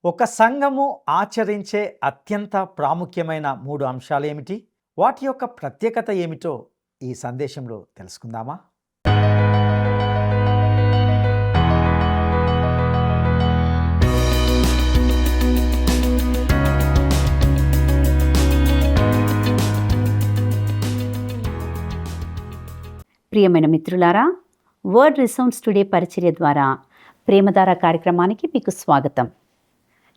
ఒక సంఘము ఆచరించే అత్యంత ప్రాముఖ్యమైన 3 అంశాలు ఏమిటి? వాటి యొక్క ప్రత్యేకత ఏమిటో ఈ సందేశంలో తెలుసుకుందామా? ప్రియమైన మిత్రులారా, వర్డ్ రిసౌండ్స్ టుడే పరిచర్య ద్వారా ప్రేమధార కార్యక్రమానికి మీకు స్వాగతం.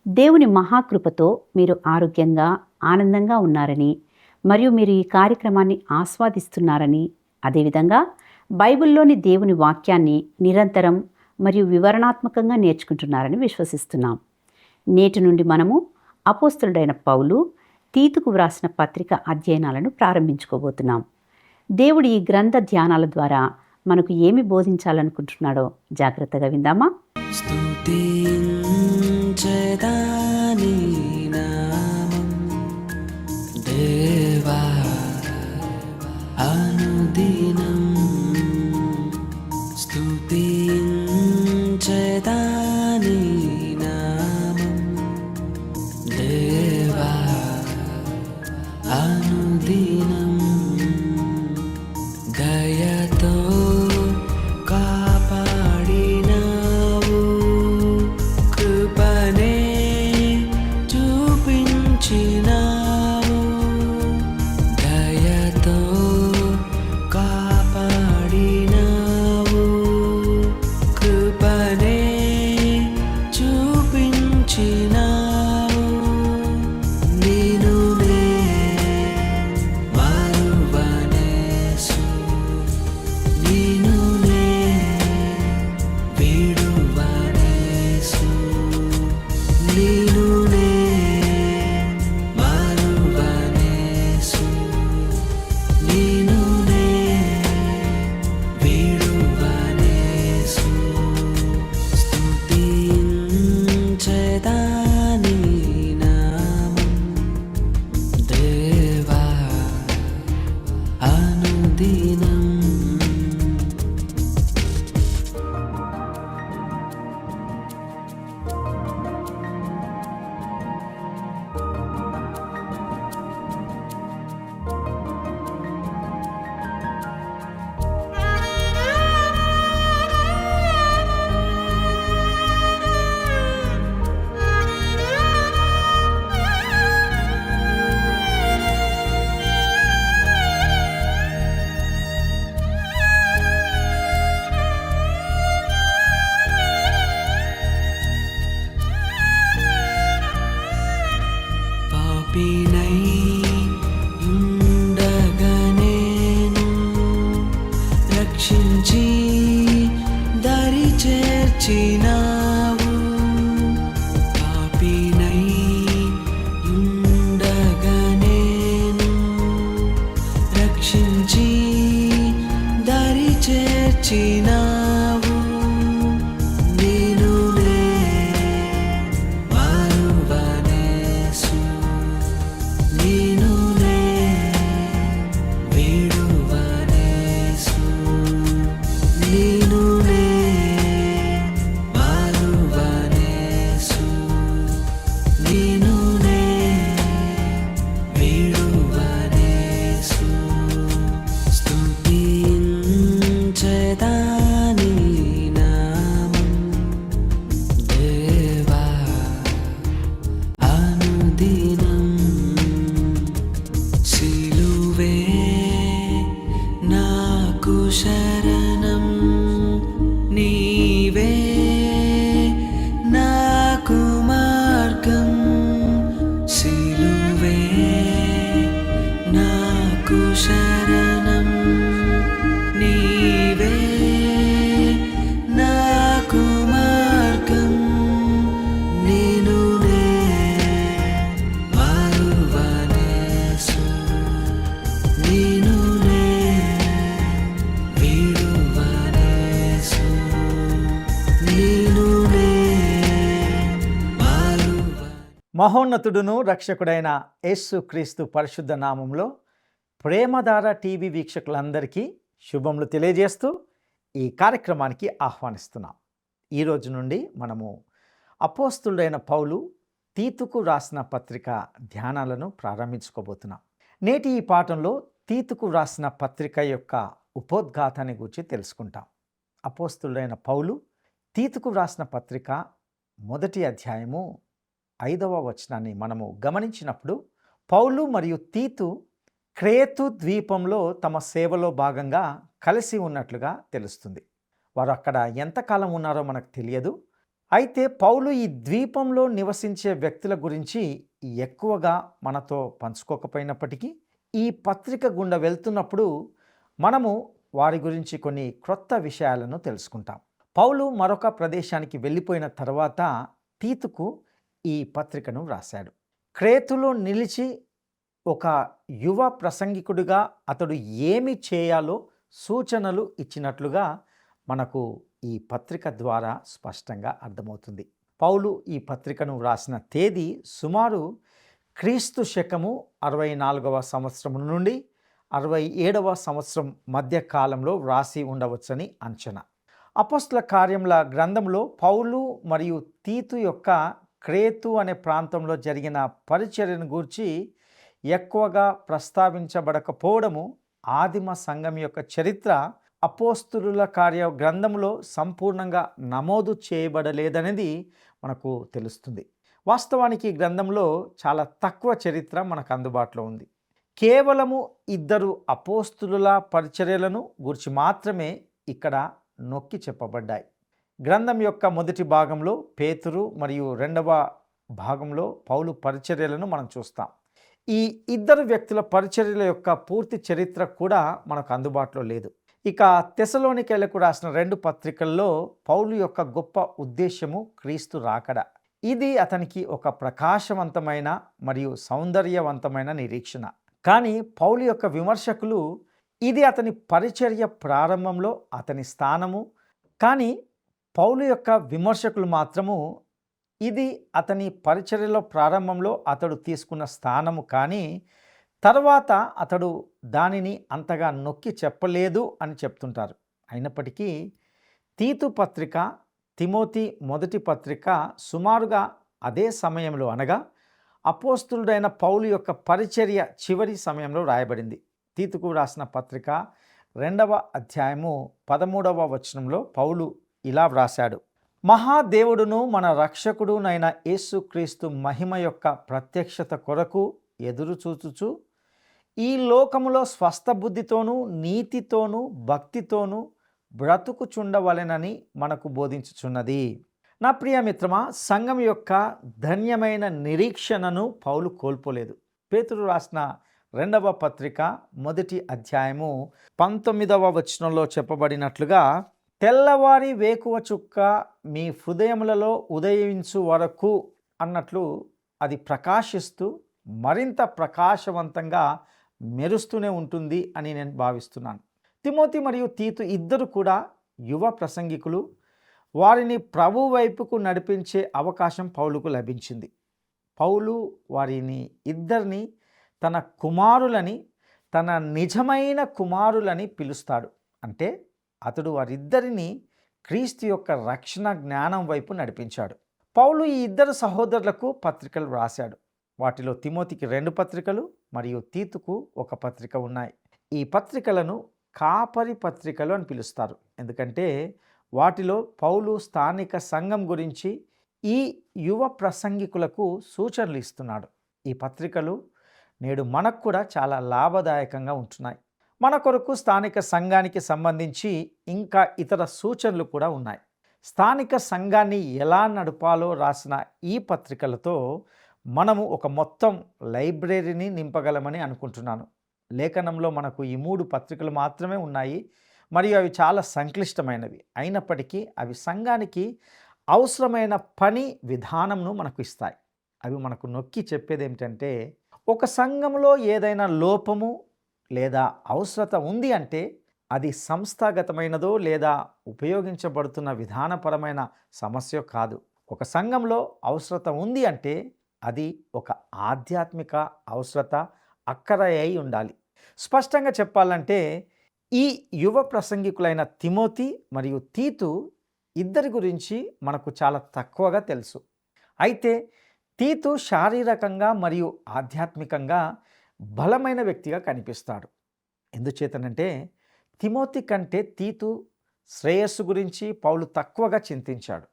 దేవుని మహాకృపతో మీరు ఆరోగ్యంగా ఆనందంగా ఉన్నారని మరియు మీరు ఈ కార్యక్రమాన్ని ఆస్వాదిస్తున్నారని, అదేవిధంగా బైబిల్లోని దేవుని వాక్యాన్ని నిరంతరం మరియు వివరణాత్మకంగా నేర్చుకుంటున్నారని విశ్వసిస్తున్నాం. నేటి నుండి మనము అపోస్తలుడైన పౌలు తీతుకు వ్రాసిన పత్రిక అధ్యయనాలను ప్రారంభించుకోబోతున్నాం. దేవుడు ఈ గ్రంథ ధ్యానాల ద్వారా మనకు ఏమి బోధించాలనుకుంటున్నాడో జాగ్రత్తగా విందామా? స్తుతించెదాని నామం దేవా అనుదినం, స్తుతించెదాని నామం దేవా అనుదినం. దయతో కాపాడినావు, కృపనే చూపించినావు. దయతో కాపాడినావు, కృపనే చూపించినావు. నేను పాపినై ఉండగనేను రక్షించి దరి చేర్చినావు. పాపినై ఉండగనేను రక్షించి దరి చేర్చినావు. శరణం నీవే నాకు మార్గం, సిలువే నాకు శరణం నీవే నాకు మార్గం. నేను మారువనేసు, నేను మహోన్నతుడును రక్షకుడైన యేసు క్రీస్తు పరిశుద్ధ నామంలో ప్రేమధార టీవీ వీక్షకులందరికీ శుభములు తెలియజేస్తూ ఈ కార్యక్రమానికి ఆహ్వానిస్తున్నాం. ఈ రోజు నుండి మనము అపోస్తులుడైన పౌలు తీతుకు రాసిన పత్రిక ధ్యానాలను ప్రారంభించుకోబోతున్నాం. నేటి ఈ పాఠంలో తీతుకు రాసిన పత్రిక యొక్క ఉపోద్ఘాతాన్ని గురించి తెలుసుకుంటాం. అపోస్తులుడైన పౌలు తీతుకు రాసిన పత్రిక 1వ అధ్యాయము 5వ వచనాన్ని మనము గమనించినప్పుడు, పౌలు మరియు తీతు క్రేతు ద్వీపంలో తమ సేవలో భాగంగా కలిసి ఉన్నట్లుగా తెలుస్తుంది. వారు అక్కడ ఎంతకాలం ఉన్నారో మనకు తెలియదు. అయితే పౌలు ఈ ద్వీపంలో నివసించే వ్యక్తుల గురించి ఎక్కువగా మనతో పంచుకోకపోయినప్పటికీ ఈ పత్రిక గుండా వెళ్తున్నప్పుడు మనము వారి గురించి కొన్ని క్రొత్త విషయాలను తెలుసుకుంటాం. పౌలు మరొక ప్రదేశానికి వెళ్ళిపోయిన తర్వాత తీతుకు ఈ పత్రికను రాశాడు. క్రేతులో నిలిచి ఒక యువ ప్రసంగికుడిగా అతడు ఏమి చేయాలో సూచనలు ఇచ్చినట్లుగా మనకు ఈ పత్రిక ద్వారా స్పష్టంగా అర్థమవుతుంది. పౌలు ఈ పత్రికను రాసిన తేదీ సుమారు క్రీస్తు శకము 64వ సంవత్సరం నుండి 67వ సంవత్సరం మధ్య కాలంలో వ్రాసి ఉండవచ్చని అంచనా. అపోస్తల కార్యముల గ్రంథంలో పౌలు మరియు తీతు యొక్క క్రేతు అనే ప్రాంతంలో జరిగిన పరిచర్యను గూర్చి ఎక్కువగా ప్రస్తావించబడకపోవడము ఆదిమ సంఘం యొక్క చరిత్ర అపోస్తులుల కార్య గ్రంథంలో సంపూర్ణంగా నమోదు చేయబడలేదనేది మనకు తెలుస్తుంది. వాస్తవానికి ఈ గ్రంథంలో చాలా తక్కువ చరిత్ర మనకు అందుబాటులో ఉంది. కేవలము 2 అపోస్తులుల పరిచర్యలను గురించి మాత్రమే ఇక్కడ నొక్కి చెప్పబడ్డాయి. గ్రంథం యొక్క మొదటి భాగంలో పేతురు మరియు 2వ భాగంలో పౌలు పరిచర్యలను మనం చూస్తాం. ఈ 2 వ్యక్తుల పరిచర్యల యొక్క పూర్తి చరిత్ర కూడా మనకు అందుబాటులో లేదు. ఇక తెసలోనికైలకు రాసిన 2 పత్రికల్లో పౌలు యొక్క గొప్ప ఉద్దేశము క్రీస్తు రాకడ. ఇది అతనికి ఒక ప్రకాశవంతమైన మరియు సౌందర్యవంతమైన నిరీక్షణ. కానీ పౌలు యొక్క విమర్శకులు ఇది అతని పరిచర్య ప్రారంభంలో అతని స్థానము, కానీ పౌలు యొక్క విమర్శకులు మాత్రము ఇది అతని పరిచర్యలో ప్రారంభంలో అతడు తీసుకున్న స్థానము, కానీ తర్వాత అతడు దానిని అంతగా నొక్కి చెప్పలేదు అని చెప్తుంటారు. అయినప్పటికీ తీతు పత్రిక, తిమోతి మొదటి పత్రిక సుమారుగా అదే సమయంలో, అనగా అపోస్తులుడైన పౌలు యొక్క పరిచర్య చివరి సమయంలో రాయబడింది. తీతుకు రాసిన పత్రిక 2వ అధ్యాయము 13వ వచనంలో పౌలు ఇలా వ్రాశాడు: మహాదేవుడును మన రక్షకుడునైన యేసుక్రీస్తు మహిమ యొక్క ప్రత్యక్షత కొరకు ఎదురు చూచుచు ఈ లోకములో స్వస్థ బుద్ధితోనూ నీతితోనూ భక్తితోనూ బ్రతుకుచుండవలెనని మనకు బోధించుచున్నది. నా ప్రియ మిత్రమా, సంఘం యొక్క ధన్యమైన నిరీక్షణను పౌలు కోల్పోలేదు. పేతురు రాసిన 2వ పత్రిక 1వ అధ్యాయము 19వ వచనంలో చెప్పబడినట్లుగా, తెల్లవారి వేకువ చుక్క మీ హృదయములలో ఉదయించు వరకు అన్నట్లు అది ప్రకాశిస్తూ మరింత ప్రకాశవంతంగా మెరుస్తూనే ఉంటుంది అని నేను భావిస్తున్నాను. తిమోతి మరియు తీతు 2 కూడా యువ ప్రసంగికులు. వారిని ప్రభు వైపుకు నడిపించే అవకాశం పౌలుకు లభించింది. పౌలు వారిని 2 తన కుమారులని, తన నిజమైన కుమారులని పిలుస్తాడు. అంటే అతడు వారిద్దరిని క్రీస్తు యొక్క రక్షణ జ్ఞానం వైపు నడిపించాడు. పౌలు ఈ 2 సహోదరులకు పత్రికలు రాశాడు. వాటిలో తిమోతికి 2 పత్రికలు మరియు తీతుకు 1 పత్రిక ఉన్నాయి. ఈ పత్రికలను కాపరి పత్రికలు అని పిలుస్తారు. ఎందుకంటే వాటిలో పౌలు స్థానిక సంఘం గురించి ఈ యువ ప్రసంగికులకు సూచనలు ఇస్తున్నాడు. ఈ పత్రికలు నేడు మనకు కూడా చాలా లాభదాయకంగా ఉంటున్నాయి. మన కొరకు స్థానిక సంఘానికి సంబంధించి ఇంకా ఇతర సూచనలు కూడా ఉన్నాయి. స్థానిక సంఘాన్ని ఎలా నడపాలో రాసిన ఈ పత్రికలతో మనము ఒక మొత్తం లైబ్రరీని నింపగలమని అనుకుంటున్నాను. లేఖనంలో మనకు ఈ 3 పత్రికలు మాత్రమే ఉన్నాయి మరియు అవి చాలా సంక్లిష్టమైనవి. అయినప్పటికీ అవి సంఘానికి అవసరమైన పని విధానంను మనకు ఇస్తాయి. అవి మనకు నొక్కి చెప్పేది ఏమిటంటే, ఒక సంఘంలో ఏదైనా లోపము లేదా అవసరత ఉంది అంటే అది సంస్థాగతమైనదో లేదా ఉపయోగించబడుతున్న విధానపరమైన సమస్య కాదు. ఒక సంఘంలో అవసరత ఉంది అంటే అది ఒక ఆధ్యాత్మిక అవసరత, అక్కర అయి ఉండాలి. స్పష్టంగా చెప్పాలంటే ఈ యువ ప్రసంగికులైన తిమోతి మరియు తీతు 2 గురించి మనకు చాలా తక్కువగా తెలుసు. అయితే తీతు శారీరకంగా మరియు ఆధ్యాత్మికంగా బలమైన వ్యక్తిగా కనిపిస్తాడు. ఎందుచేతనంటే తిమోతి కంటే తీతు శ్రేయస్సు గురించి పౌలు తక్కువగా చింతించాడు.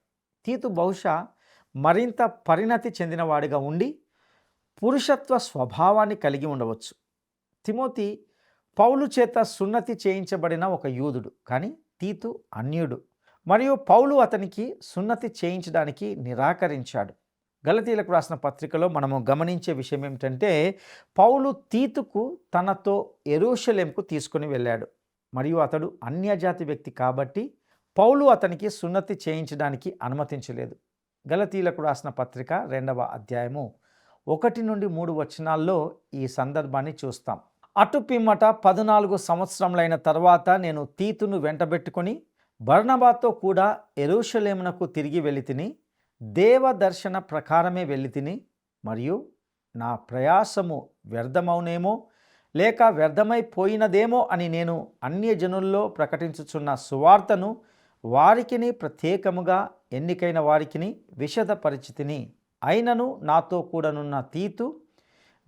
తీతు బహుశా మరింత పరిణతి చెందినవాడిగా ఉండి పురుషత్వ స్వభావాన్ని కలిగి ఉండవచ్చు. తిమోతి పౌలు చేత సున్నతి చేయించబడిన ఒక యూదుడు, కానీ తీతు అన్యుడు, మరియు పౌలు అతనికి సున్నతి చేయించడానికి నిరాకరించాడు. గలతీలకు రాసిన పత్రికలో మనము గమనించే విషయం ఏమిటంటే పౌలు తీతుకు తనతో యెరూషలేముకు తీసుకుని వెళ్ళాడు, మరియు అతడు అన్యజాతి వ్యక్తి కాబట్టి పౌలు అతనికి సున్నతి చేయించడానికి అనుమతించలేదు. గలతీలకు రాసిన పత్రిక 2వ అధ్యాయము 1 నుండి 3 వచనాల్లో ఈ సందర్భాన్ని చూస్తాం. అటు పిమ్మట 14 సంవత్సరములైన తర్వాత నేను తీతును వెంటబెట్టుకొని బర్నబాతో కూడా యెరూషలేమునకు తిరిగి వెళ్ళితిని. దేవ దర్శన ప్రకారమే వెళ్ళితిని, మరియు నా ప్రయాసము వ్యర్థమవునేమో లేక వ్యర్థమైపోయినదేమో అని నేను అన్యజనుల్లో ప్రకటించుచున్న సువార్తను వారికిని ప్రత్యేకముగా ఎన్నికైన వారికిని విశదపరిచితిని. అయినను నాతో కూడానున్న తీతు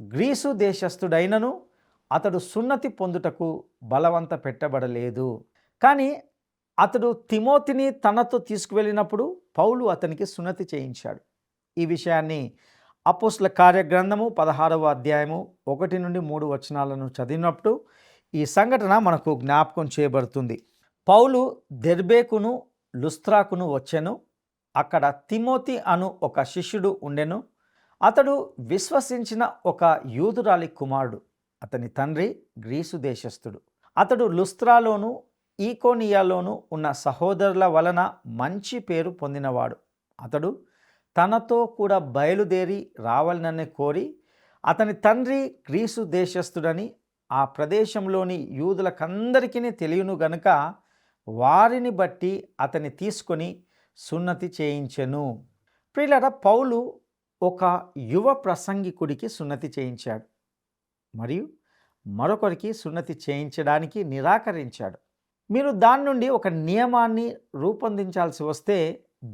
గ్రీసు దేశస్థుడైనను అతడు సున్నతి పొందుటకు బలవంత పెట్టబడలేదు. కానీ అతడు తిమోతిని తనతో తీసుకువెళ్ళినప్పుడు పౌలు అతనికి సున్నతి చేయించాడు. ఈ విషయాన్ని అపోస్తల కార్యగ్రంథము 16వ అధ్యాయము 1 నుండి 3 వచనాలను చదివినప్పుడు ఈ సంఘటన మనకు జ్ఞాపకం చేయబడుతుంది. పౌలు దెర్బేకును లుస్త్రాకును వచ్చెను. అక్కడ తిమోతి అను ఒక శిష్యుడు ఉండెను. అతడు విశ్వసించిన ఒక యూదురాలి కుమారుడు. అతని తండ్రి గ్రీసు దేశస్థుడు. అతడు లుస్త్రాలోను ఈకోనియాలోను ఉన్న సహోదరుల వలన మంచి పేరు పొందినవాడు. అతడు తనతో కూడా బయలుదేరి రావాలనని కోరి, అతని తండ్రి గ్రీసు దేశస్థుడని ఆ ప్రదేశంలోని యూదులకందరికీ తెలియను గనుక వారిని బట్టి అతన్ని తీసుకొని సున్నతి చేయించెను. ప్రియులారా, పౌలు ఒక యువ ప్రసంగికుడికి సున్నతి చేయించాడు, మరియు మరొకరికి సున్నతి చేయించడానికి నిరాకరించాడు. మీరు దాని నుండి ఒక నియమాన్ని రూపొందించాల్సి వస్తే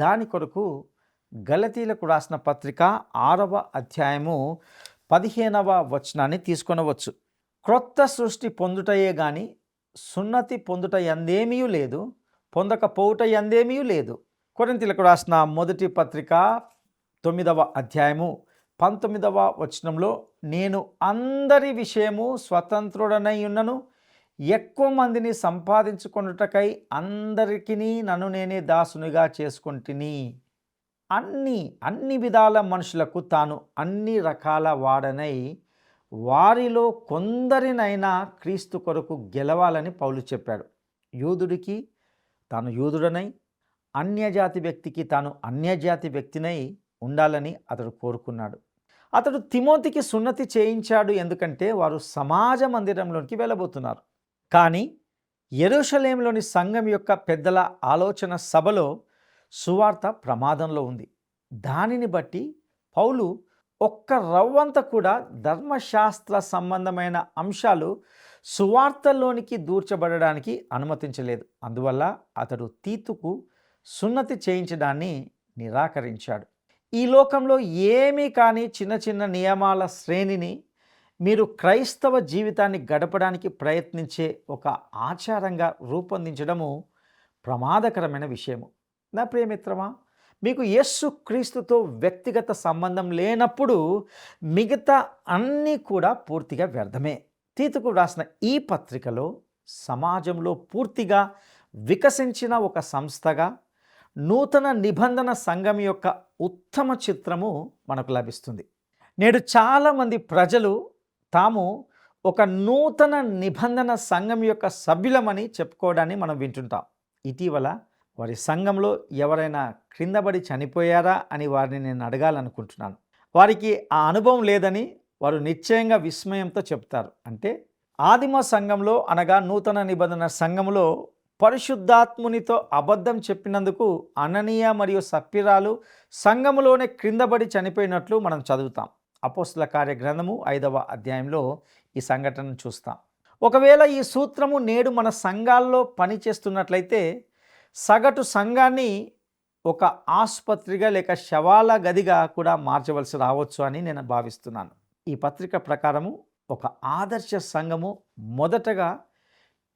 దాని కొరకు గలతీలకు రాసిన పత్రిక 6వ అధ్యాయము 15వ వచనాన్ని తీసుకొనవచ్చు. క్రొత్త సృష్టి పొందుటయే గాని సున్నతి పొందుట యందేమీ లేదు, పొందకపోవుట యందేమీ లేదు. కొరింథీయులకు రాసిన మొదటి పత్రిక 9వ అధ్యాయము 19వ వచనంలో నేను అందరి విషయము స్వతంత్రుడనై ఉన్నను, ఎక్కువ మందిని సంపాదించుకొనుటకై అందరికీ నన్ను నేనే దాసునిగా చేసుకుంటుని. అన్ని విధాల మనుషులకు తాను అన్ని రకాల వాడనై వారిలో కొందరినైనా క్రీస్తు కొరకు గెలవాలని పౌలు చెప్పాడు. యూదుడికి తాను యూదుడనై, అన్యజాతి వ్యక్తికి తాను అన్యజాతి వ్యక్తినై ఉండాలని అతడు కోరుకున్నాడు. అతడు తిమోతికి సున్నతి చేయించాడు, ఎందుకంటే వారు సమాజ మందిరంలోనికి వెళ్ళబోతున్నారు. కానీ యెరూషలేములోని సంఘం యొక్క పెద్దల ఆలోచన సభలో సువార్త ప్రమాదంలో ఉంది. దానిని బట్టి పౌలు ఒక్క రవ్వంత కూడా ధర్మశాస్త్ర సంబంధమైన అంశాలు సువార్తలోనికి దూర్చబడడానికి అనుమతించలేదు. అందువల్ల అతడు తీతుకు సున్నతి చేయించడాన్ని నిరాకరించాడు. ఈ లోకంలో ఏమీ కాని చిన్న చిన్న నియమాల శ్రేణిని మీరు క్రైస్తవ జీవితాన్ని గడపడానికి ప్రయత్నించే ఒక ఆచారంగా రూపొందించడము ప్రమాదకరమైన విషయము. నా ప్రియమిత్రమా, మీకు యేసు క్రీస్తుతో వ్యక్తిగత సంబంధం లేనప్పుడు మిగతా అన్నీ కూడా పూర్తిగా వ్యర్థమే. తీతుకు రాసిన ఈ పత్రికలో సమాజంలో పూర్తిగా వికసించిన ఒక సంస్థగా నూతన నిబంధన సంఘం యొక్క ఉత్తమ చిత్రము మనకు లభిస్తుంది. నేడు చాలామంది ప్రజలు తాము ఒక నూతన నిబంధన సంఘం యొక్క సభ్యులమని చెప్పుకోవడాన్ని మనం వింటుంటాం. ఇటీవల వారి సంఘంలో ఎవరైనా క్రిందపడి చనిపోయారా అని వారిని నేను అడగాలనుకుంటున్నాను. వారికి ఆ అనుభవం లేదని వారు నిశ్చయంగా విస్మయంతో చెప్తారు. అంటే ఆదిమ సంఘంలో అనగా నూతన నిబంధన సంఘంలో పరిశుద్ధాత్మునితో అబద్ధం చెప్పినందుకు అననీయ మరియు సప్పిరాలు సంఘములోనే క్రిందపడి చనిపోయినట్లు మనం చదువుతాం. అపోస్తల కార్యగ్రంథము 5వ అధ్యాయంలో ఈ సంఘటనను చూస్తాం. ఒకవేళ ఈ సూత్రము నేడు మన సంఘాల్లో పనిచేస్తున్నట్లయితే సగటు సంఘాన్ని ఒక ఆసుపత్రిగా లేక శవాల గదిగా కూడా మార్చవలసి రావచ్చు అని నేను భావిస్తున్నాను. ఈ పత్రిక ప్రకారము ఒక ఆదర్శ సంఘము మొదటగా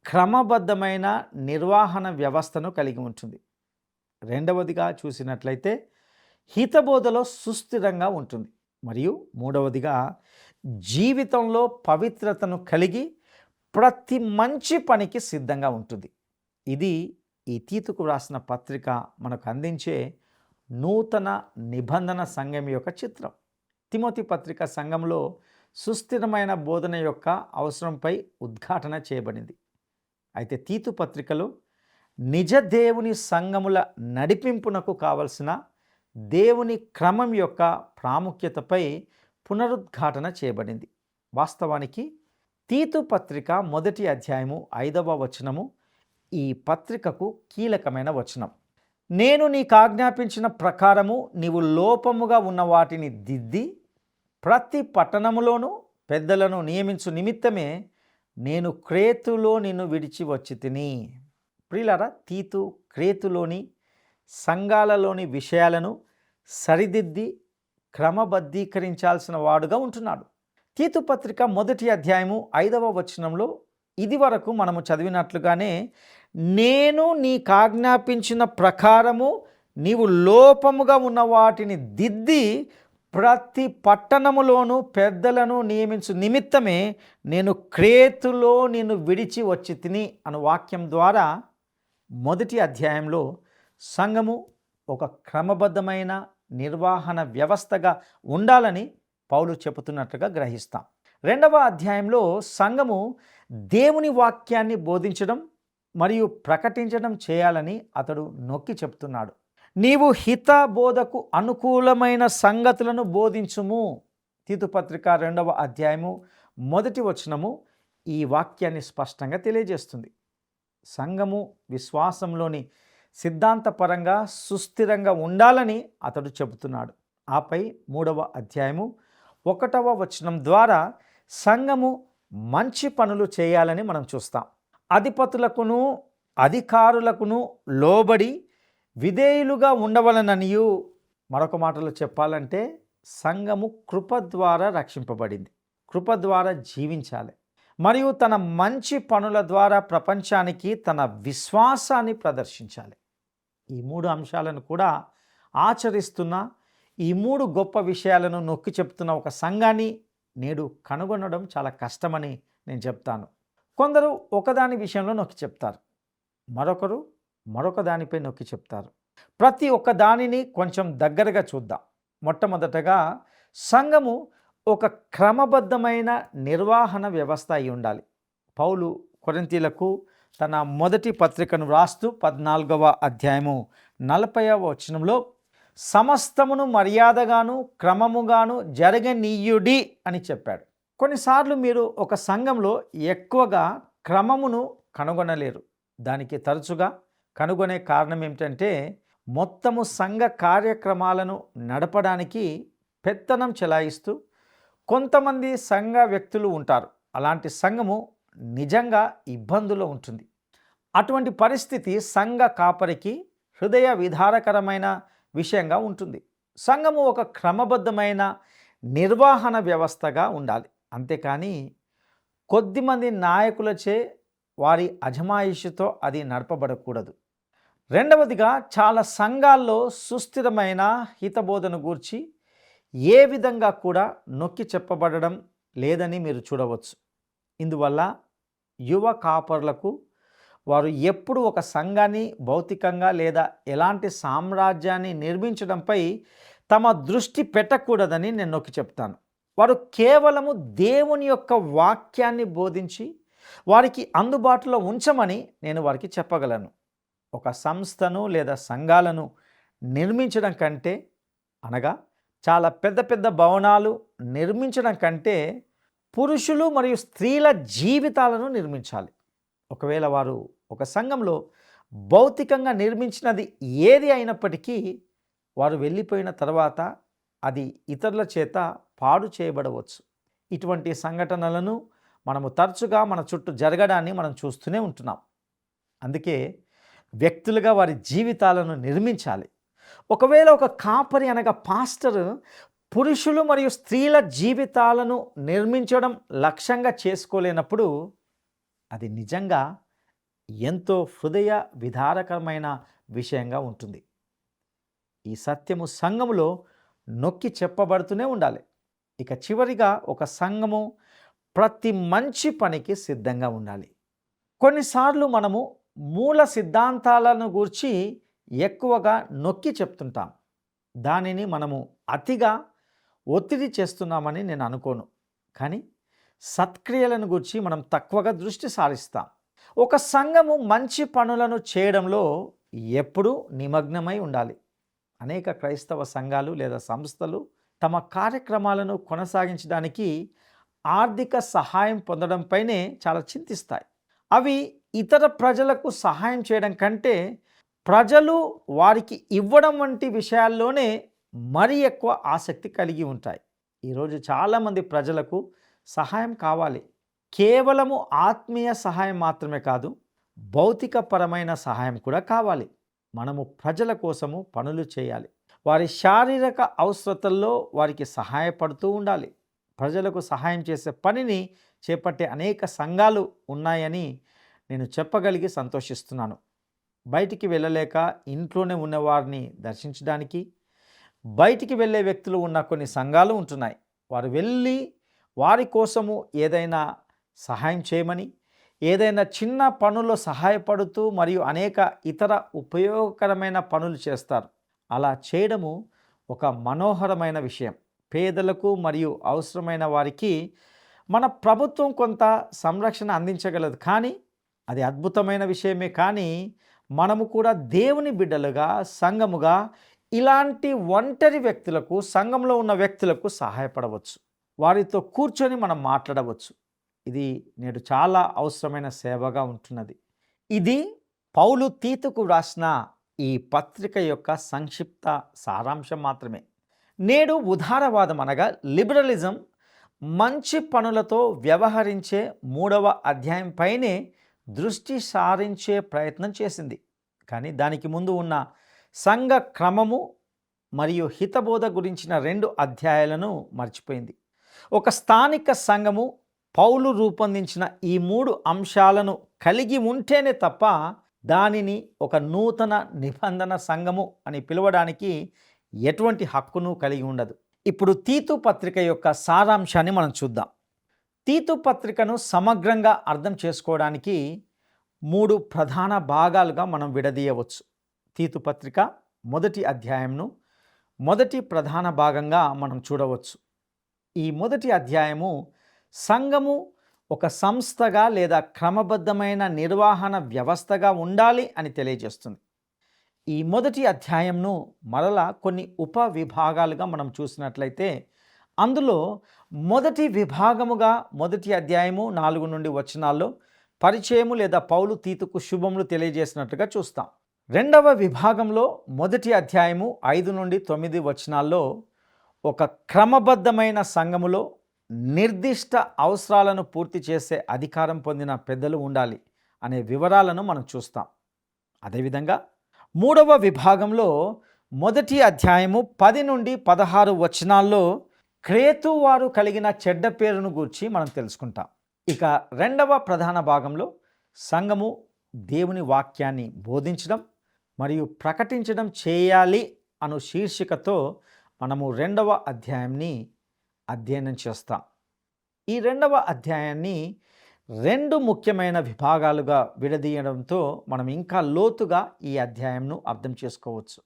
క్రమబద్ధమైన నిర్వహణ వ్యవస్థను కలిగి ఉంటుంది. రెండవదిగా చూసినట్లయితే హితబోధలో సుస్థిరంగా ఉంటుంది. మరియు మూడవదిగా జీవితంలో పవిత్రతను కలిగి ప్రతి మంచి పనికి సిద్ధంగా ఉంటుంది. ఇది ఈ తీతుకు రాసిన పత్రిక మనకు అందించే నూతన నిబంధన సంఘం యొక్క చిత్రం. తిమోతి పత్రిక సంఘంలో సుస్థిరమైన బోధన యొక్క అవసరంపై ఉద్ఘాటన చేయబడింది. అయితే తీతు పత్రికలో నిజ దేవుని సంఘముల నడిపింపునకు కావలసిన దేవుని క్రమం యొక్క ప్రాముఖ్యతపై పునరుద్ఘాటన చేయబడింది. వాస్తవానికి తీతు పత్రిక 1వ అధ్యాయము 5వ వచనము ఈ పత్రికకు కీలకమైన వచనం. నేను నీకు ఆజ్ఞాపించిన ప్రకారము నీవు లోపముగా ఉన్న వాటిని దిద్ది ప్రతి పట్టణములోనూ పెద్దలను నియమించు నిమిత్తమే నేను క్రేతులో నిన్ను విడిచి వచ్చి తిని. ప్రియులారా, తీతు క్రేతులోని సంఘాలలోని విషయాలను సరిదిద్ది క్రమబద్ధీకరించాల్సిన వాడుగా ఉంటున్నాడు. తీతు పత్రిక 1వ అధ్యాయము 5వ వచనంలో ఇది వరకు మనము చదివినట్లుగానే నేను నీకు ఆజ్ఞాపించిన ప్రకారము నీవు లోపముగా ఉన్న వాటిని దిద్ది ప్రతి పట్టణములోనూ పెద్దలను నియమించు నిమిత్తమే నేను క్రేతులో నిన్ను విడిచి వచ్చి తిని అను వాక్యం ద్వారా 1వ అధ్యాయంలో సంఘము ఒక క్రమబద్ధమైన నిర్వహణ వ్యవస్థగా ఉండాలని పౌలు చెబుతున్నట్లుగా గ్రహిస్తాం. 2వ అధ్యాయంలో సంఘము దేవుని వాక్యాన్ని బోధించడం మరియు ప్రకటించడం చేయాలని అతడు నొక్కి చెప్తున్నాడు. నీవు హిత బోధకు అనుకూలమైన సంగతులను బోధించుము. తీతు పత్రిక 2వ అధ్యాయము 1వ వచనము ఈ వాక్యాన్ని స్పష్టంగా తెలియజేస్తుంది. సంఘము విశ్వాసంలోని సిద్ధాంతపరంగా సుస్థిరంగా ఉండాలని అతడు చెబుతున్నాడు. ఆపై 3వ అధ్యాయము 1వ వచనం ద్వారా సంఘము మంచి పనులు చేయాలని మనం చూస్తాం. అధిపతులకును అధికారులకును లోబడి విధేయులుగా ఉండవలననియు. మరొక మాటలో చెప్పాలంటే సంఘము కృప ద్వారా రక్షింపబడింది, కృప ద్వారా జీవించాలి మరియు తన మంచి పనుల ద్వారా ప్రపంచానికి తన విశ్వాసాన్ని ప్రదర్శించాలి. ఈ 3 అంశాలను కూడా ఆచరిస్తున్న ఈ 3 గొప్ప విషయాలను నొక్కి చెప్తున్న ఒక సంఘాన్ని నేడు కనుగొనడం చాలా కష్టమని నేను చెప్తాను. కొందరు ఒకదాని విషయంలో నొక్కి చెప్తారు, మరొకరు మరొక దానిపై నొక్కి చెప్తారు. ప్రతి ఒక్క దానిని కొంచెం దగ్గరగా చూద్దాం. మొట్టమొదటగా సంఘము ఒక క్రమబద్ధమైన నిర్వహణ వ్యవస్థ అయి ఉండాలి. పౌలు కొరింథీయులకు తన మొదటి పత్రికను వ్రాస్తూ 14వ అధ్యాయము 40వ వచనంలో సమస్తమును మర్యాదగాను క్రమముగాను జరగనీయుడి అని చెప్పాడు. కొన్నిసార్లు మీరు ఒక సంఘంలో ఎక్కువగా క్రమమును కనుగొనలేరు. దానికి తరచుగా కనుగొనే కారణం ఏమిటంటే మొత్తము సంఘ కార్యక్రమాలను నడపడానికి పెత్తనం చెలాయిస్తూ కొంతమంది సంఘ వ్యక్తులు ఉంటారు. అలాంటి సంఘము నిజంగా ఇబ్బందులో ఉంటుంది. అటువంటి పరిస్థితి సంఘ కాపరికి హృదయ విధారకరమైన విషయంగా ఉంటుంది. సంఘము ఒక క్రమబద్ధమైన నిర్వహణ వ్యవస్థగా ఉండాలి. అంతేకాని కొద్దిమంది నాయకులచే వారి అజమాయిషితో అది నడపబడకూడదు. రెండవదిగా చాలా సంఘాల్లో సుస్థిరమైన హితబోధను గూర్చి ఏ విధంగా కూడా నొక్కి చెప్పబడడం లేదని మీరు చూడవచ్చు. ఇందువల్ల యువ కాపరులకు వారు ఎప్పుడు ఒక సంఘాన్ని భౌతికంగా లేదా ఎలాంటి సామ్రాజ్యాన్ని నిర్మించడంపై తమ దృష్టి పెట్టకూడదని నేను నొక్కి చెప్తాను. వారు కేవలము దేవుని యొక్క వాక్యాన్ని బోధించి వారికి అందుబాటులో ఉంచమని నేను వారికి చెప్పగలను. ఒక సంస్థను లేదా సంఘాలను నిర్మించడం కంటే, అనగా చాలా పెద్ద పెద్ద భవనాలు నిర్మించడం కంటే పురుషులు మరియు స్త్రీల జీవితాలను నిర్మించాలి. ఒకవేళ వారు ఒక సంఘంలో భౌతికంగా నిర్మించినది ఏది అయినప్పటికీ వారు వెళ్ళిపోయిన తర్వాత అది ఇతరుల చేత పాడు చేయబడవచ్చు. ఇటువంటి సంఘటనలను మనము తరచుగా మన చుట్టూ జరగడాన్ని మనం చూస్తూనే ఉంటున్నాం. అందుకే వ్యక్తులుగా వారి జీవితాలను నిర్మించాలి. ఒకవేళ ఒక కాపరి అనగా పాస్టర్ పురుషులు మరియు స్త్రీల జీవితాలను నిర్మించడం లక్ష్యంగా చేసుకోలేనప్పుడు అది నిజంగా ఎంతో హృదయ విదారకరమైన విషయంగా ఉంటుంది. ఈ సత్యము సంఘములో నొక్కి చెప్పబడుతూనే ఉండాలి. ఇక చివరిగా ఒక సంఘము ప్రతి మంచి పనికి సిద్ధంగా ఉండాలి. కొన్నిసార్లు మనము మూల సిద్ధాంతాలను గూర్చి ఎక్కువగా నొక్కి చెప్తుంటాం. దానిని మనము అతిగా ఒత్తిడి చేస్తున్నామని నేను అనుకోను. కానీ సత్క్రియలను గురించి మనం తక్కువగా దృష్టి సారిస్తాం. ఒక సంఘము మంచి పనులను చేయడంలో ఎప్పుడూ నిమగ్నమై ఉండాలి. అనేక క్రైస్తవ సంఘాలు లేదా సంస్థలు తమ కార్యక్రమాలను కొనసాగించడానికి ఆర్థిక సహాయం పొందడంపైనే చాలా చింతిస్తాయి. అవి ఇతర ప్రజలకు సహాయం చేయడం కంటే ప్రజలు వారికి ఇవ్వడం వంటి విషయాల్లోనే మరీ ఎక్కువ ఆసక్తి కలిగి ఉంటాయి. ఈరోజు చాలామంది ప్రజలకు సహాయం కావాలి. కేవలము ఆత్మీయ సహాయం మాత్రమే కాదు, భౌతికపరమైన సహాయం కూడా కావాలి. మనము ప్రజల కోసము పనులు చేయాలి. వారి శారీరక అవసరతల్లో వారికి సహాయపడుతూ ఉండాలి. ప్రజలకు సహాయం చేసే పనిని చేపట్టే అనేక సంఘాలు ఉన్నాయని నేను చెప్పగలిగి సంతోషిస్తున్నాను. బయటికి వెళ్ళలేక ఇంట్లోనే ఉన్నవారిని దర్శించడానికి బయటికి వెళ్ళే వ్యక్తులు ఉన్న కొన్ని సంఘాలు ఉంటున్నాయి. వారు వెళ్ళి వారి కోసము ఏదైనా సహాయం చేయమని, ఏదైనా చిన్న పనుల్లో సహాయపడుతూ మరియు అనేక ఇతర ఉపయోగకరమైన పనులు చేస్తారు. అలా చేయడము ఒక మనోహరమైన విషయం. పేదలకు మరియు అవసరమైన వారికి మన ప్రభుత్వం కొంత సంరక్షణ అందించగలదు, కానీ అది అద్భుతమైన విషయమే. కానీ మనము కూడా దేవుని బిడ్డలుగా, సంఘముగా ఇలాంటి ఒంటరి వ్యక్తులకు, సంఘంలో ఉన్న వ్యక్తులకు సహాయపడవచ్చు. వారితో కూర్చొని మనం మాట్లాడవచ్చు. ఇది నేడు చాలా అవసరమైన సేవగా ఉంటున్నది. ఇది పౌలు తీతుకు రాసిన ఈ పత్రిక యొక్క సంక్షిప్త సారాంశం మాత్రమే. నేడు ఉదారవాదం అనగా లిబరలిజం మంచి పనులతో వ్యవహరించే 3వ అధ్యాయం పైనే దృష్టి సారించే ప్రయత్నం చేసింది. కానీ దానికి ముందు ఉన్న సంఘ క్రమము మరియు హితబోధ గురించిన 2 అధ్యాయాలను మర్చిపోయింది. ఒక స్థానిక సంఘము పౌలు రూపొందించిన ఈ 3 అంశాలను కలిగి ఉంటేనే తప్ప దానిని ఒక నూతన నిబంధన సంఘము అని పిలవడానికి ఎటువంటి హక్కును కలిగి ఉండదు. ఇప్పుడు తీతు పత్రిక యొక్క సారాంశాన్ని మనం చూద్దాం. తీతు పత్రికను సమగ్రంగా అర్థం చేసుకోవడానికి 3 ప్రధాన భాగాలుగా మనం విడదీయవచ్చు. తీతు పత్రిక మొదటి అధ్యాయంను మొదటి ప్రధాన భాగంగా మనం చూడవచ్చు. ఈ మొదటి అధ్యాయము సంఘము ఒక సంస్థగా లేదా క్రమబద్ధమైన నిర్వహణ వ్యవస్థగా ఉండాలి అని తెలియజేస్తుంది. ఈ మొదటి అధ్యాయంను మరలా కొన్ని ఉప విభాగాలుగా మనం చూసినట్లయితే అందులో మొదటి విభాగముగా మొదటి అధ్యాయము 4 నుండి వచనాల్లో పరిచయము లేదా పౌలు తీతుకు శుభములు తెలియజేసినట్లుగా చూస్తాం. రెండవ విభాగంలో మొదటి అధ్యాయము 5 నుండి 9 వచనాల్లో ఒక క్రమబద్ధమైన సంఘములో నిర్దిష్ట అవసరాలను పూర్తి చేసే అధికారం పొందిన పెద్దలు ఉండాలి అనే వివరాలను మనం చూస్తాం. అదేవిధంగా 3వ విభాగంలో మొదటి అధ్యాయము 10 నుండి 16 వచనాల్లో క్రేతు వారు కలిగిన చెడ్డ పేరును గూర్చి మనం తెలుసుకుంటాం. ఇక రెండవ ప్రధాన భాగంలో సంఘము దేవుని వాక్యాన్ని బోధించడం మరియు ప్రకటించడం చేయాలి అను శీర్షికతో మనము 2వ అధ్యాయాన్ని అధ్యయనం చేస్తాం. ఈ 2వ అధ్యాయాన్ని 2 ముఖ్యమైన విభాగాలుగా విడదీయడంతో మనం ఇంకా లోతుగా ఈ అధ్యాయంను అర్థం చేసుకోవచ్చు.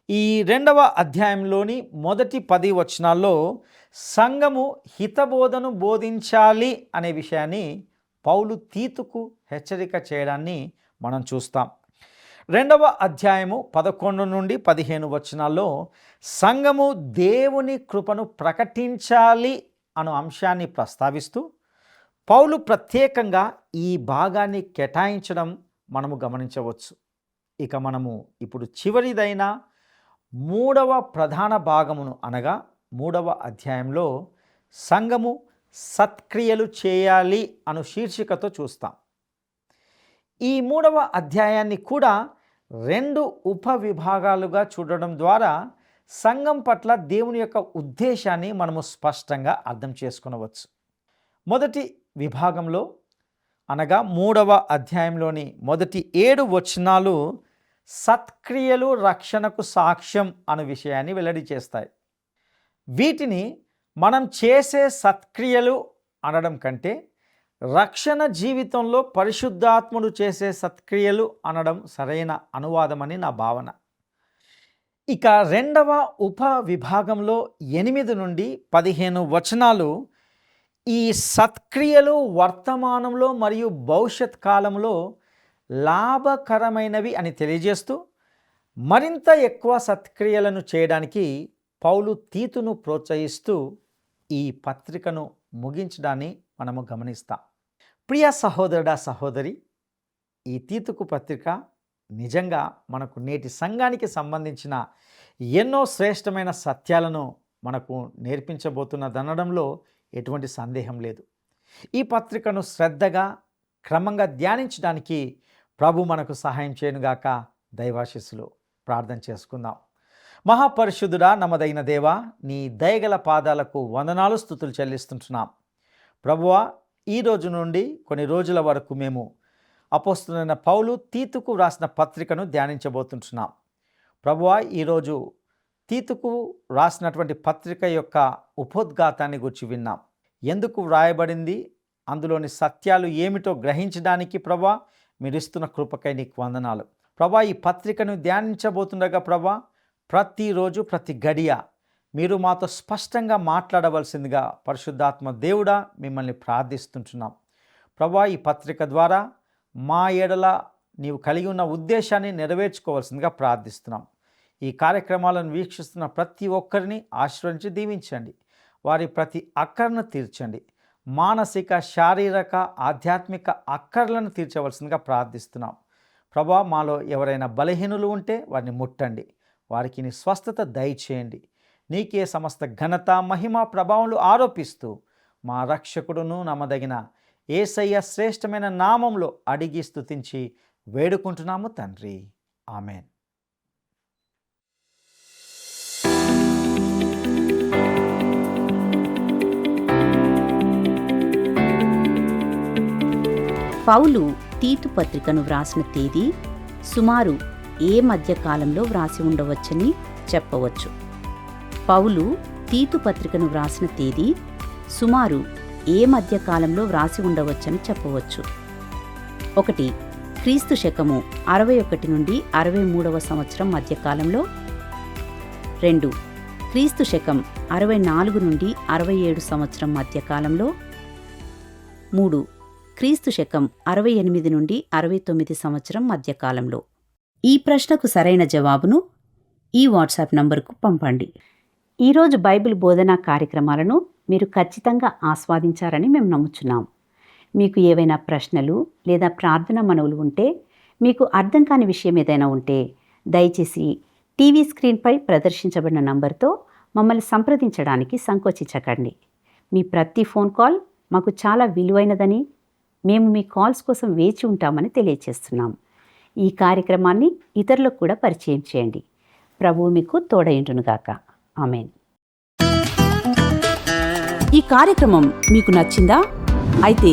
ఈ 2వ అధ్యాయంలోని మొదటి 10 వచనాల్లో సంఘము హితబోధను బోధించాలి అనే విషయాన్ని పౌలు తీతుకు హెచ్చరిక చేయడాన్ని మనం చూస్తాం. 2వ అధ్యాయము 11 నుండి 15 వచనాల్లో సంఘము దేవుని కృపను ప్రకటించాలి అను అంశాన్ని ప్రస్తావిస్తూ పౌలు ప్రత్యేకంగా ఈ భాగాన్ని కేటాయించడం మనము గమనించవచ్చు. ఇక మనము ఇప్పుడు చివరిదైన 3వ ప్రధాన భాగమును అనగా 3వ అధ్యాయంలో సంఘము సత్క్రియలు చేయాలి అను శీర్షికతో చూస్తాం. ఈ 3వ అధ్యాయాన్ని కూడా 2 ఉపవిభాగాలుగా చూడడం ద్వారా సంఘం పట్ల దేవుని యొక్క ఉద్దేశాన్ని మనము స్పష్టంగా అర్థం చేసుకొనవచ్చు. మొదటి విభాగంలో అనగా 3వ అధ్యాయంలోని మొదటి 7 వచనాలు సత్క్రియలు రక్షణకు సాక్ష్యం అనే విషయాన్ని వెల్లడి చేస్తాయి. వీటిని మనం చేసే సత్క్రియలు అనడం కంటే రక్షణ జీవితంలో పరిశుద్ధాత్ముడు చేసే సత్క్రియలు అనడం సరైన అనువాదమని నా భావన. ఇక 2వ ఉప విభాగంలో 8 నుండి 15 వచనాలు ఈ సత్క్రియలు వర్తమానంలో మరియు భవిష్యత్ కాలంలో లాభకరమైనవి అని తెలియజేస్తూ మరింత ఎక్కువ సత్క్రియలను చేయడానికి పౌలు తీతును ప్రోత్సహిస్తూ ఈ పత్రికను ముగించడాన్ని మనము గమనిస్తాం. ప్రియ సహోదరుడా సహోదరి, ఈ తీతుకు పత్రిక నిజంగా మనకు నేటి సంఘానికి సంబంధించిన ఎన్నో శ్రేష్టమైన సత్యాలను మనకు నేర్పించబోతున్నదనడంలో ఎటువంటి సందేహం లేదు. ఈ పత్రికను శ్రద్ధగా క్రమంగా ధ్యానించడానికి ప్రభు మనకు సహాయం చేయనుగాక. దైవాశీస్సులు ప్రార్థన చేసుకుందాం. మహాపరిశుద్ధుడా, నమ్మదైన దేవా, నీ దయగల పాదాలకు వందనాలు స్తుతులు చెల్లిస్తుంటున్నాం. ప్రభువా, ఈ రోజు నుండి కొన్ని రోజుల వరకు మేము అపోస్తలుడైన పౌలు తీతుకు రాసిన పత్రికను ధ్యానించబోతుంటున్నాం. ప్రభువా, ఈరోజు తీతుకు రాసినటువంటి పత్రిక యొక్క ఉపోద్ఘాతాన్ని గురించి విన్నాం. ఎందుకు వ్రాయబడింది, అందులోని సత్యాలు ఏమిటో గ్రహించడానికి ప్రభా మీరు ఇస్తున్న కృపకై నీకు వందనాలు. ప్రభా, ఈ పత్రికను ధ్యానించబోతుండగా ప్రభా ప్రతిరోజు ప్రతి గడియ మీరు మాతో స్పష్టంగా మాట్లాడవలసిందిగా పరిశుద్ధాత్మ దేవుడా మిమ్మల్ని ప్రార్థిస్తుంటున్నాం. ప్రభా, ఈ పత్రిక ద్వారా మా ఎడల నీవు కలిగి ఉన్న ఉద్దేశాన్ని నెరవేర్చుకోవాల్సిందిగా ప్రార్థిస్తున్నాం. ఈ కార్యక్రమాలను వీక్షిస్తున్న ప్రతి ఒక్కరిని ఆశీర్వదించి దీవించండి. వారి ప్రతి అక్కరను తీర్చండి. మానసిక, శారీరక, ఆధ్యాత్మిక అక్కర్లను తీర్చవలసిందిగా ప్రార్థిస్తున్నాం. ప్రభా, మాలో ఎవరైనా బలహీనులు ఉంటే వారిని ముట్టండి. వారికి నీ స్వస్థత దయచేయండి. నీకే సమస్త ఘనత, మహిమ, ప్రభావములు ఆరోపిస్తూ మా రక్షకుడును నమ్మదగిన యేసయ్య శ్రేష్టమైన నామంలో అడిగి స్తుతించి వేడుకుంటున్నాము తండ్రి. ఆమెన్. పౌలు తీతు పత్రికను వ్రాసిన తేదీ సుమారు ఏ మధ్య కాలంలో వ్రాసి ఉండవచ్చని చెప్పవచ్చు. పౌలు తీతు పత్రికను వ్రాసిన తేదీ సుమారు ఏ మధ్య కాలంలో వ్రాసి ఉండవచ్చని చెప్పవచ్చు. 1. క్రీస్తు శకము 61 నుండి 63వ సంవత్సరం మధ్యకాలంలో. 2. క్రీస్తు శకం 64 నుండి 67 సంవత్సరం మధ్యకాలంలో. 3. క్రీస్తు శకం 68 నుండి 69 సంవత్సరం మధ్యకాలంలో. ఈ ప్రశ్నకు సరైన జవాబును ఈ వాట్సాప్ నంబరుకు పంపండి. ఈరోజు బైబిల్ బోధనా కార్యక్రమాలను మీరు ఖచ్చితంగా ఆస్వాదించారని మేము నమ్ముచున్నాం. మీకు ఏవైనా ప్రశ్నలు లేదా ప్రార్థన మనవులు ఉంటే, మీకు అర్థం కాని విషయం ఏదైనా ఉంటే దయచేసి టీవీ స్క్రీన్పై ప్రదర్శించబడిన నంబర్తో మమ్మల్ని సంప్రదించడానికి సంకోచించకండి. మీ ప్రతి ఫోన్ కాల్ మాకు చాలా విలువైనదని, మేము మీ కాల్స్ కోసం వేచి ఉంటామని తెలియచేస్తున్నాం. ఈ కార్యక్రమాన్ని ఇతరులకు కూడా పరిచయం చేయండి. ప్రభువు మీకు తోడైండునుగాక. ఆమేన్. ఈ కార్యక్రమం మీకు నచ్చిందా? అయితే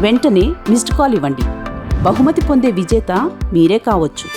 వెంటనే మిస్డ్ కాల్ ఇవ్వండి. బహుమతి పొందే విజేత మీరే కావచ్చు.